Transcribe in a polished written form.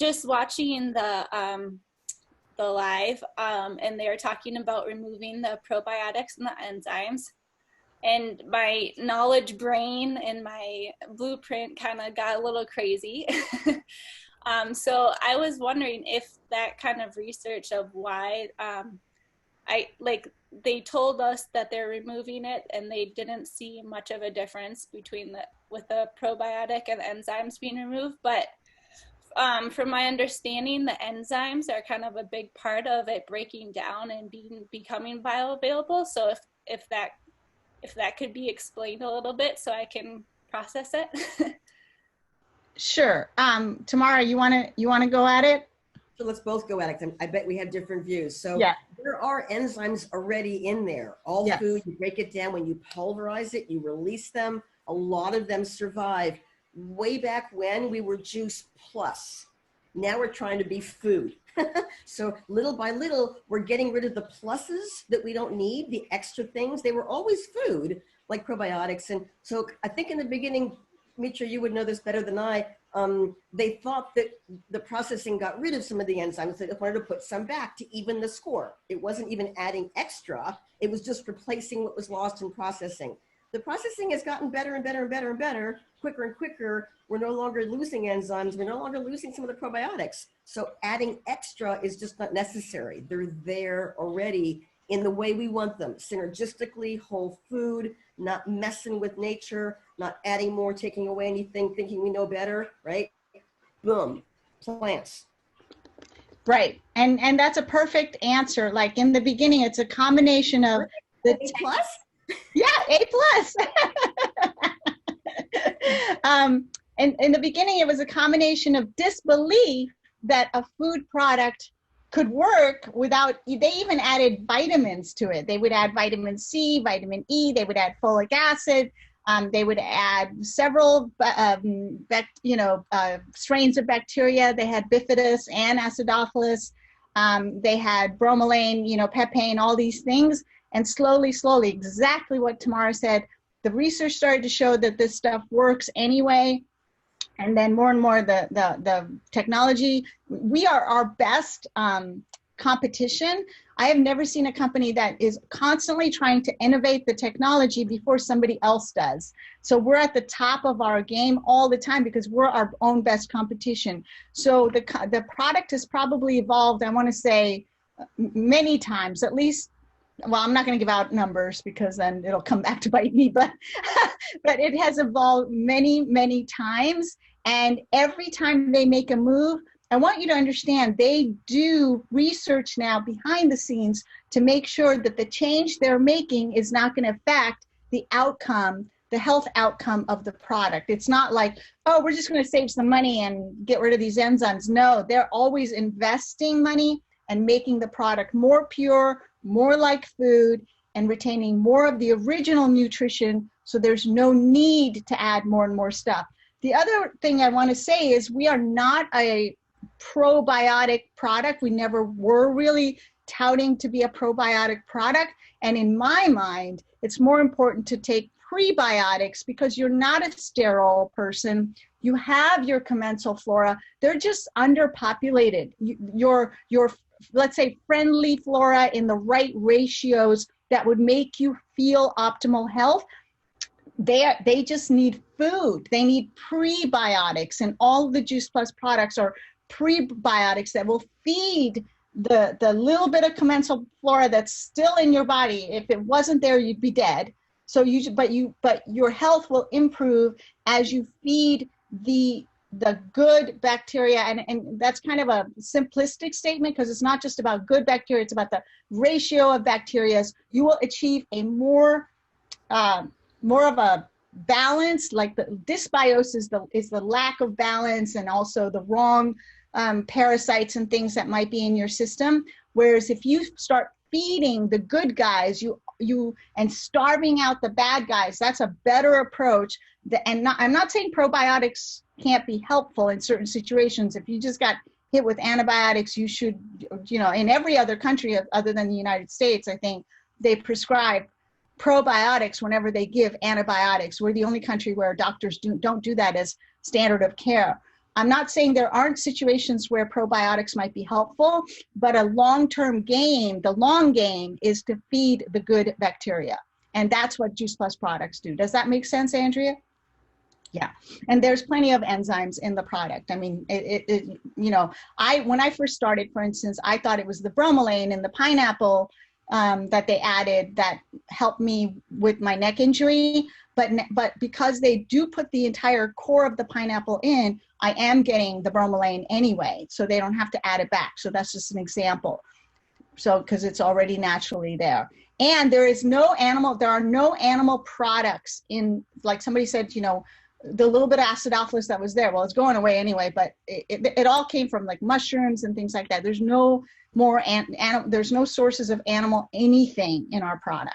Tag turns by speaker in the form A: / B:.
A: just watching the live, and they were talking about removing the probiotics and the enzymes. And my knowledge brain and my blueprint kind of got a little crazy. So I was wondering if that kind of research of why they told us that they're removing it and they didn't see much of a difference with the probiotic and enzymes being removed. But from my understanding, the enzymes are kind of a big part of it breaking down and becoming bioavailable. So if that could be explained a little bit so I can process it.
B: Sure. Tamara, you wanna go at it?
C: So let's both go at it. I bet we have different views. So
B: yeah.
C: There are enzymes already in there. All
B: yes.
C: food, you break it down, when you pulverize it, you release them. A lot of them survive. Way back when we were juice plus. Now we're trying to be food. So little by little, we're getting rid of the pluses that we don't need, the extra things. They were always food, like probiotics. And so I think in the beginning, Mitra, you would know this better than I, they thought that the processing got rid of some of the enzymes. They wanted to put some back to even the score. It wasn't even adding extra. It was just replacing what was lost in processing. The processing has gotten better and better and better and better, quicker and quicker. We're no longer losing enzymes. We're no longer losing some of the probiotics. So adding extra is just not necessary. They're there already in the way we want them, synergistically, whole food, not messing with nature, not adding more, taking away anything, thinking we know better, right? Boom, plants.
B: Right, and that's a perfect answer. Like in the beginning, it's a combination of the
C: A plus?
B: Yeah, A plus. And in the beginning, it was a combination of disbelief that a food product could work without, they even added vitamins to it. They would add vitamin C, vitamin E, they would add folic acid, they would add several strains of bacteria. They had bifidus and acidophilus. They had bromelain, papain, all these things. And slowly, exactly what Tamara said, the research started to show that this stuff works anyway. And then more and more the technology, we are our best competition. I have never seen a company that is constantly trying to innovate the technology before somebody else does. So we're at the top of our game all the time because we're our own best competition. So the product has probably evolved, I want to say, many times, at least. Well, I'm not going to give out numbers because then it'll come back to bite me, but but it has evolved many times. And every time they make a move, I want you to understand they do research now behind the scenes to make sure that the change they're making is not going to affect the outcome, the health outcome of the product. It's not like, oh, we're just going to save some money and get rid of these enzymes. No, they're always investing money and making the product more pure, more like food, and retaining more of the original nutrition, so there's no need to add more and more stuff. The other thing I want to say is we are not a probiotic product. We never were really touting to be a probiotic product. And in my mind, it's more important to take prebiotics because you're not a sterile person. You have your commensal flora. They're just underpopulated. Your let's say friendly flora in the right ratios that would make you feel optimal health, they just need food. They need prebiotics, and all the Juice Plus products are prebiotics that will feed the little bit of commensal flora that's still in your body. If it wasn't there, you'd be dead. So but your health will improve as you feed the good bacteria, and that's kind of a simplistic statement because it's not just about good bacteria, it's about the ratio of bacteria. You will achieve a more of a balance. Like the dysbiosis is the lack of balance and also the wrong parasites and things that might be in your system. Whereas if you start feeding the good guys, and starving out the bad guys, that's a better approach. I'm not saying probiotics can't be helpful in certain situations. If you just got hit with antibiotics, you should, in every other country other than the United States, I think they prescribe probiotics whenever they give antibiotics. We're the only country where doctors don't do that as standard of care. I'm not saying there aren't situations where probiotics might be helpful, but a long-term game, the long game is to feed the good bacteria. And that's what Juice Plus products do. Does that make sense, Andrea? Yeah, and there's plenty of enzymes in the product. I mean, you know, when I first started, for instance, I thought it was the bromelain in the pineapple that they added that helped me with my neck injury. But because they do put the entire core of the pineapple in, I am getting the bromelain anyway, so they don't have to add it back. So that's just an example. So because it's already naturally there. And there are no animal products in, like somebody said, you know, the little bit of acidophilus that was there, well, it's going away anyway, but it all came from like mushrooms and things like that. There's no more, there's no sources of animal anything in our product.